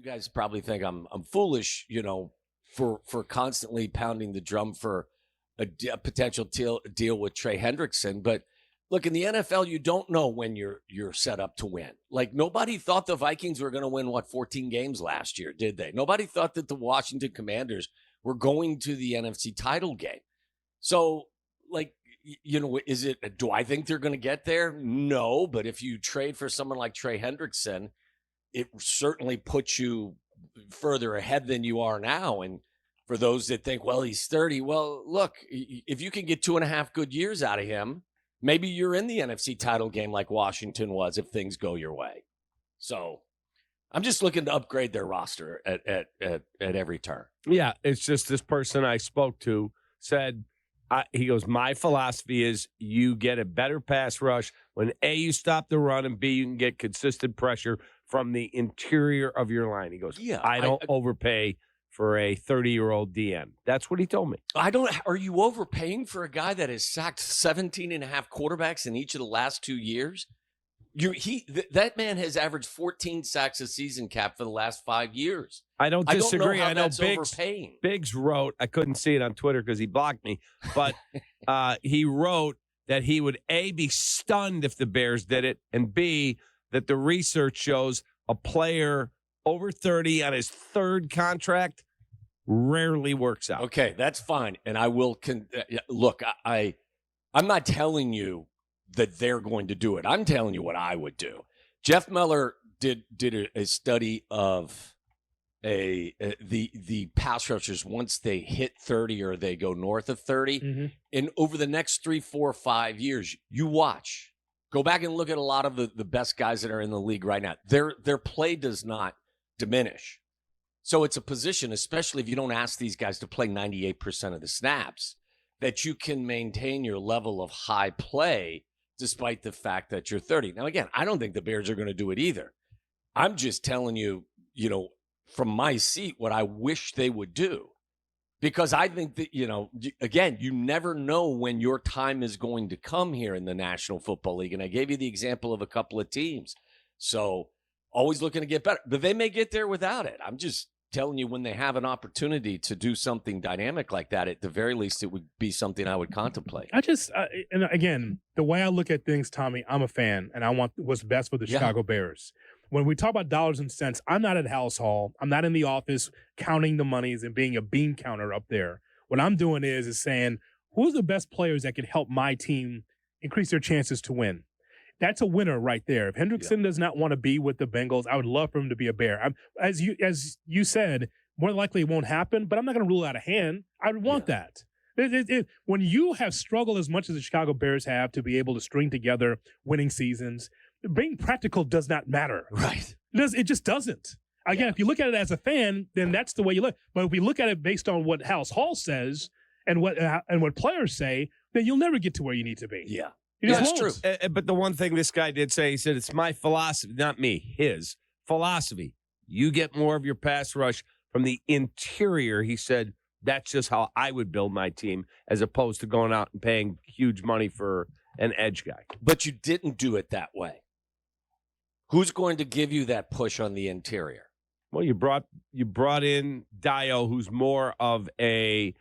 guys probably think I'm foolish, for constantly pounding the drum for a potential deal with Trey Hendrickson. But look, in the NFL, you don't know when you're set up to win. Like, nobody thought the Vikings were going to win 14 games last year, did they? Nobody thought that the Washington Commanders were going to the NFC title game. So, like, do I think they're going to get there? No, but if you trade for someone like Trey Hendrickson, it certainly puts you further ahead than you are now. And for those that think, well, he's 30, well, look, if you can get 2.5 good years out of him, maybe you're in the NFC title game like Washington was if things go your way. So I'm just looking to upgrade their roster at every turn. Yeah, it's just this person I spoke to said, he goes, my philosophy is you get a better pass rush when A, you stop the run, and B, you can get consistent pressure from the interior of your line. He goes, yeah, I don't overpay for a 30-year-old DN. That's what he told me. Are you overpaying for a guy that has sacked 17.5 quarterbacks in each of the last 2 years? That man has averaged 14 sacks a season, Cap, for the last 5 years. I don't disagree. I know overpaying. Biggs wrote, I couldn't see it on Twitter because he blocked me, but he wrote that he would, A, be stunned if the Bears did it, and B, that the research shows a player over 30 on his third contract rarely works out. Okay, that's fine. And I will look, I'm not telling you that they're going to do it. I'm telling you what I would do. Jeff Meller did a study of the pass rushers once they hit 30 or they go north of 30. Mm-hmm. And over the next 3, 4, 5 years, you watch. Go back and look at a lot of the best guys that are in the league right now. Their play does not diminish. So it's a position, especially if you don't ask these guys to play 98% of the snaps, that you can maintain your level of high play despite the fact that you're 30. Now, again, I don't think the Bears are going to do it either. I'm just telling you, from my seat, what I wish they would do. Because I think that, again, you never know when your time is going to come here in the National Football League. And I gave you the example of a couple of teams. So always looking to get better. But they may get there without it. I'm just telling you, when they have an opportunity to do something dynamic like that, at the very least, it would be something I would contemplate. And again, the way I look at things, Tommy, I'm a fan, and I want what's best for the Chicago Bears. When we talk about dollars and cents, I'm not at House Hall. I'm not in the office counting the monies and being a bean counter up there. What I'm doing is saying, who's the best players that can help my team increase their chances to win? That's a winner right there. If Hendrickson does not want to be with the Bengals, I would love for him to be a Bear. As you said, more likely it won't happen, but I'm not going to rule out a hand. I would want that. When you have struggled as much as the Chicago Bears have to be able to string together winning seasons, being practical does not matter. Right. It just doesn't. Again, if you look at it as a fan, then that's the way you look. But if we look at it based on what House Hall says and what players say, then you'll never get to where you need to be. Yeah. That's true. But the one thing this guy did say, he said, it's my philosophy, not me, his philosophy. You get more of your pass rush from the interior. He said, that's just how I would build my team, as opposed to going out and paying huge money for an edge guy. But you didn't do it that way. Who's going to give you that push on the interior? Well, you brought in Dio, who's more of a...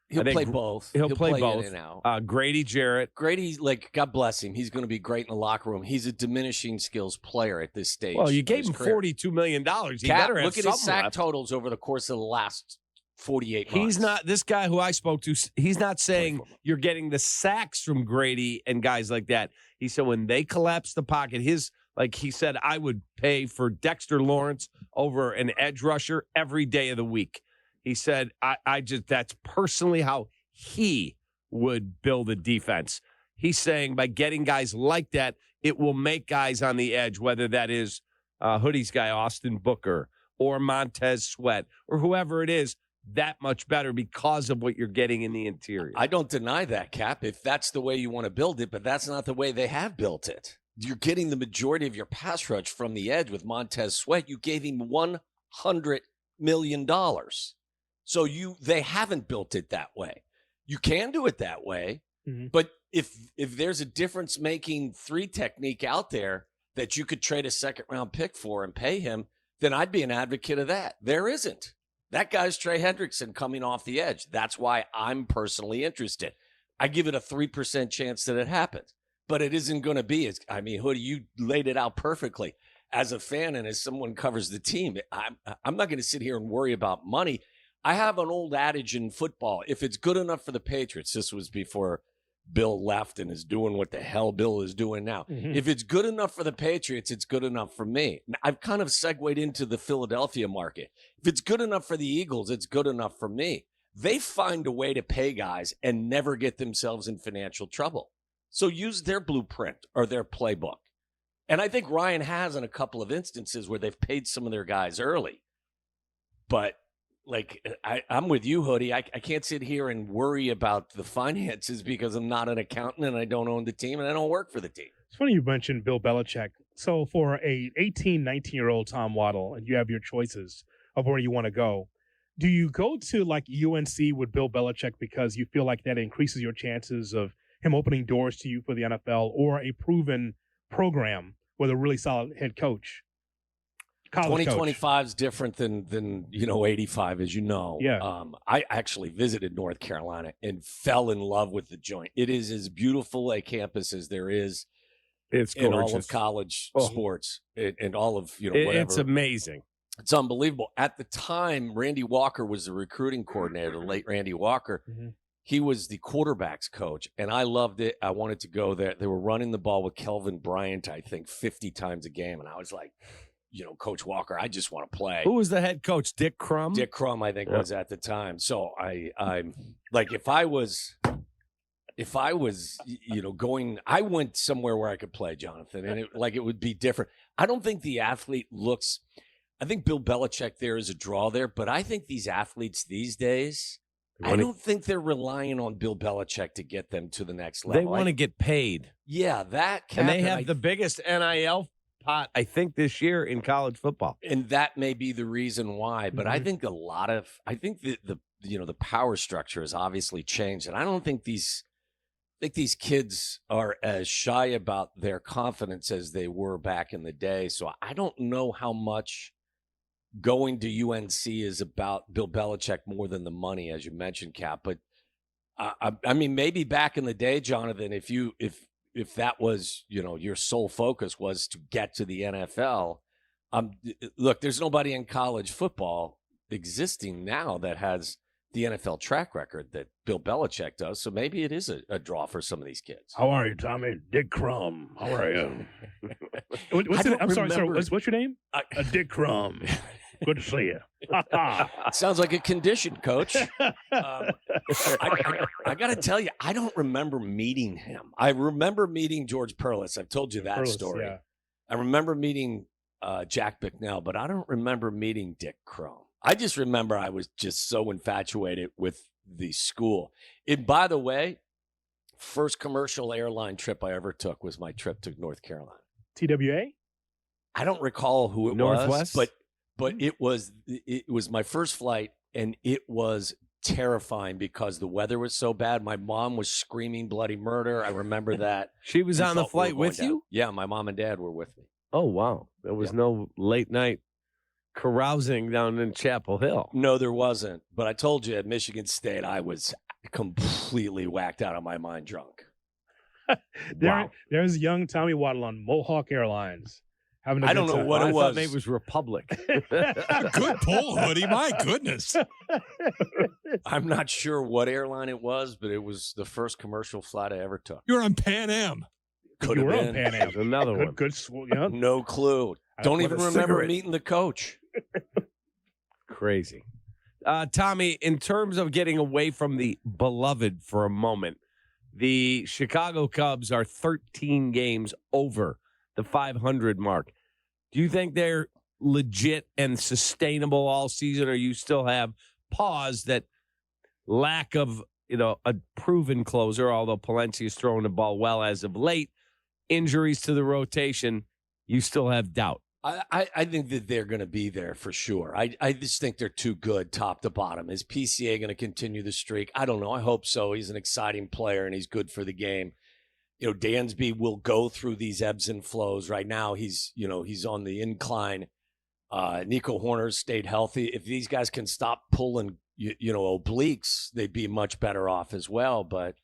He'll play both. He'll play both. In and out. Grady Jarrett. Grady, God bless him. He's going to be great in the locker room. He's a diminishing skills player at this stage. Well, you gave him $42 million. He better have look at his sack left. totals over the course of the last 48 months. He's not, this guy who I spoke to, he's not saying you're getting the sacks from Grady and guys like that. He said when they collapse the pocket, he said, I would pay for Dexter Lawrence over an edge rusher every day of the week. He said, that's personally how he would build a defense. He's saying by getting guys like that, it will make guys on the edge, whether that is Hoodie's guy, Austin Booker, or Montez Sweat, or whoever it is, that much better because of what you're getting in the interior. I don't deny that, Cap, if that's the way you want to build it, but that's not the way they have built it. You're getting the majority of your pass rush from the edge with Montez Sweat. You gave him $100 million. So they haven't built it that way. You can do it that way, but if there's a difference-making 3 technique out there that you could trade a second-round pick for and pay him, then I'd be an advocate of that. There isn't. That guy's Trey Hendrickson coming off the edge. That's why I'm personally interested. I give it a 3% chance that it happens, but it isn't going to be. Hoodie, you laid it out perfectly. As a fan and as someone covers the team, I'm not going to sit here and worry about money. I have an old adage in football. If it's good enough for the Patriots, this was before Bill left and is doing what the hell Bill is doing now. Mm-hmm. If it's good enough for the Patriots, it's good enough for me. I've kind of segued into the Philadelphia market. If it's good enough for the Eagles, it's good enough for me. They find a way to pay guys and never get themselves in financial trouble. So use their blueprint or their playbook. And I think Ryan has in a couple of instances where they've paid some of their guys early. But I'm with you, Hoodie. I can't sit here and worry about the finances because I'm not an accountant and I don't own the team and I don't work for the team. It's funny you mentioned Bill Belichick. So for a 18, 19-year-old Tom Waddle, and you have your choices of where you want to go, do you go to UNC with Bill Belichick because you feel like that increases your chances of him opening doors to you for the NFL, or a proven program with a really solid head coach? 2025 is different than 85, as you know. Yeah. I actually visited North Carolina and fell in love with the joint. It is as beautiful a campus as there is in all of college sports and all of whatever. It's amazing. It's unbelievable. At the time, Randy Walker was the recruiting coordinator, the late Randy Walker. Mm-hmm. He was the quarterback's coach, and I loved it. I wanted to go there. They were running the ball with Kelvin Bryant, I think, 50 times a game, and I was like, Coach Walker, I just want to play. Who was the head coach? Dick Crum? Dick Crum, I think, was at the time. So I'm like, if I was going, I went somewhere where I could play, Jonathan, and it would be different. I don't think the athlete looks. I think Bill Belichick there is a draw there, but I think these athletes these days, I don't think they're relying on Bill Belichick to get them to the next level. They want to get paid. Yeah, that and they have the biggest NIL pot, I think, this year in college football, and that may be the reason why. But I think the power structure has obviously changed, and I don't think these kids are as shy about their confidence as they were back in the day. So I don't know how much going to UNC is about Bill Belichick more than the money, as you mentioned, Kap. But I mean, maybe back in the day, Jonathan, if that was, your sole focus was to get to the NFL, look, there's nobody in college football existing now that has the NFL track record that Bill Belichick does. So maybe it is a draw for some of these kids. How are you, Tommy? Dick Crum. How are you? What's your name? Dick Crum. Good to see you. Sounds like a condition, Coach. I got to tell you, I don't remember meeting him. I remember meeting George Perlis. I've told you that story. Yeah. I remember meeting Jack Bicknell, but I don't remember meeting Dick Crum. I just remember I was just so infatuated with the school. And by the way, first commercial airline trip I ever took was my trip to North Carolina. TWA? I don't recall who it Northwest? was, but it was my first flight, and it was terrifying because the weather was so bad. My mom was screaming bloody murder. I remember that. She was on the flight with you? Yeah, my mom and dad were with me. Oh, wow. There was no late night carousing down in Chapel Hill. No, there wasn't. But I told you at Michigan State, I was completely whacked out of my mind drunk. There's young Tommy Waddle on Mohawk Airlines. I don't know what it was. I thought it was Republic. Good pull, Hoodie. My goodness. I'm not sure what airline it was, but it was the first commercial flight I ever took. You're on Pan Am. Could have been. On Pan Am. Another one. Good. Yeah. No clue. Don't even remember meeting the coach. Crazy. Tommy, in terms of getting away from the beloved for a moment, the Chicago Cubs are 13 games over the 500 mark. Do you think they're legit and sustainable all season, or you still have pause that lack of, a proven closer, although Palencia is throwing the ball well as of late, injuries to the rotation, you still have doubt? I think that they're going to be there for sure. I just think they're too good top to bottom. Is PCA going to continue the streak? I don't know. I hope so. He's an exciting player, and he's good for the game. Dansby will go through these ebbs and flows. Right now, he's on the incline. Nico Horner's stayed healthy. If these guys can stop pulling, obliques, they'd be much better off as well. But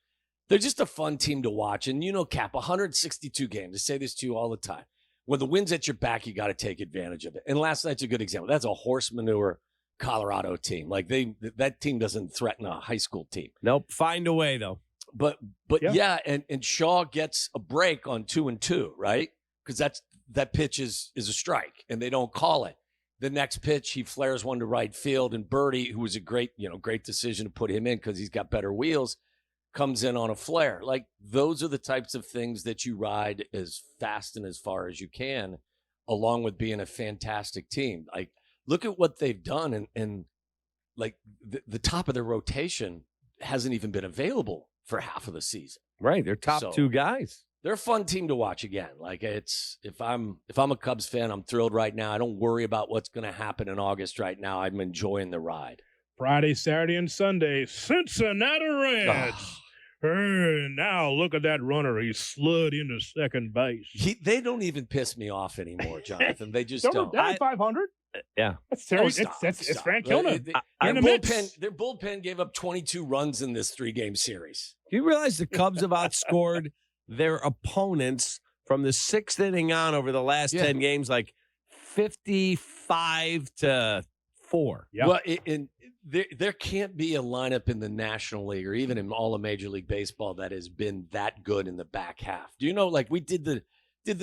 they're just a fun team to watch. And, Kap, 162 games. I say this to you all the time. When the wind's at your back, you got to take advantage of it. And last night's a good example. That's a horse manure Colorado team. Like that team doesn't threaten a high school team. Nope. Find a way, though. But yeah, and Shaw gets a break on 2-2, right? Because that pitch is a strike, and they don't call it. The next pitch, he flares one to right field, and Birdie, who was a great decision to put him in because he's got better wheels, comes in on a flare. Like, those are the types of things that you ride as fast and as far as you can, along with being a fantastic team. Like, look at what they've done, and like the top of their rotation hasn't even been available for half of the season. Right, they're top two guys. They're a fun team to watch again. Like, if I'm a Cubs fan, I'm thrilled right now. I don't worry about what's going to happen in August right now. I'm enjoying the ride. Friday, Saturday, and Sunday, Cincinnati Reds. Now look at that runner. He slid into second base. They don't even piss me off anymore, Jonathan. They just don't. They're 500. Yeah. That's terrible. It's Frank Kilner. Their bullpen gave up 22 runs in this 3-game series. Do you realize the Cubs have outscored their opponents from the 6th inning on over the last 10 games, like 55-4? Yeah. Well, there can't be a lineup in the National League or even in all of Major League Baseball that has been that good in the back half. Do you know, like, we did the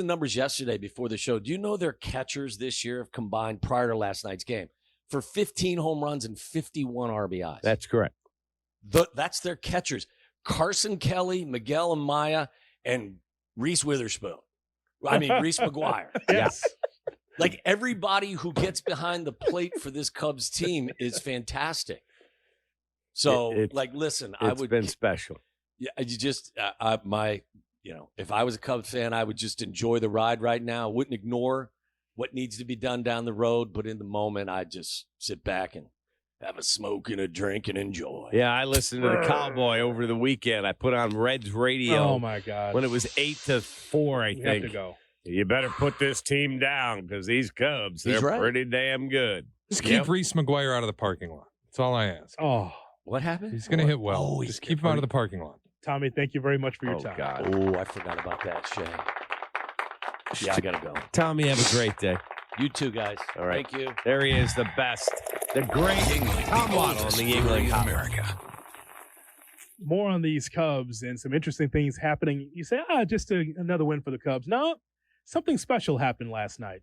numbers yesterday before the show. Do you know their catchers this year have combined prior to last night's game for 15 home runs and 51 RBIs? That's correct. That's their catchers. Carson Kelly, Miguel Amaya, and Reese Witherspoon. Reese McGuire. Yes. Like, everybody who gets behind the plate for this Cubs team is fantastic. So, listen, it's been special. Yeah, you just if I was a Cubs fan, I would just enjoy the ride right now. I wouldn't ignore what needs to be done down the road, but in the moment, I'd just sit back and have a smoke and a drink and enjoy. Yeah, I listened to the Cowboy over the weekend. I put on Reds radio. Oh, my God. When it was 8-4, I You think. have to go. You better put this team down because these Cubs, they're pretty damn good. Just keep Reese McGuire out of the parking lot. That's all I ask. Oh, what happened? He's going to hit well. Oh, just keep him out of the parking lot. Tommy, thank you very much for your time. God. Oh, I forgot about that, Shay. Yeah, I got to go. Tommy, have a great day. You too, guys. All right. Thank you. There he is, the best. The great Tom Waddle on the Yingling America. More on these Cubs and some interesting things happening. You say, just another win for the Cubs. No, something special happened last night.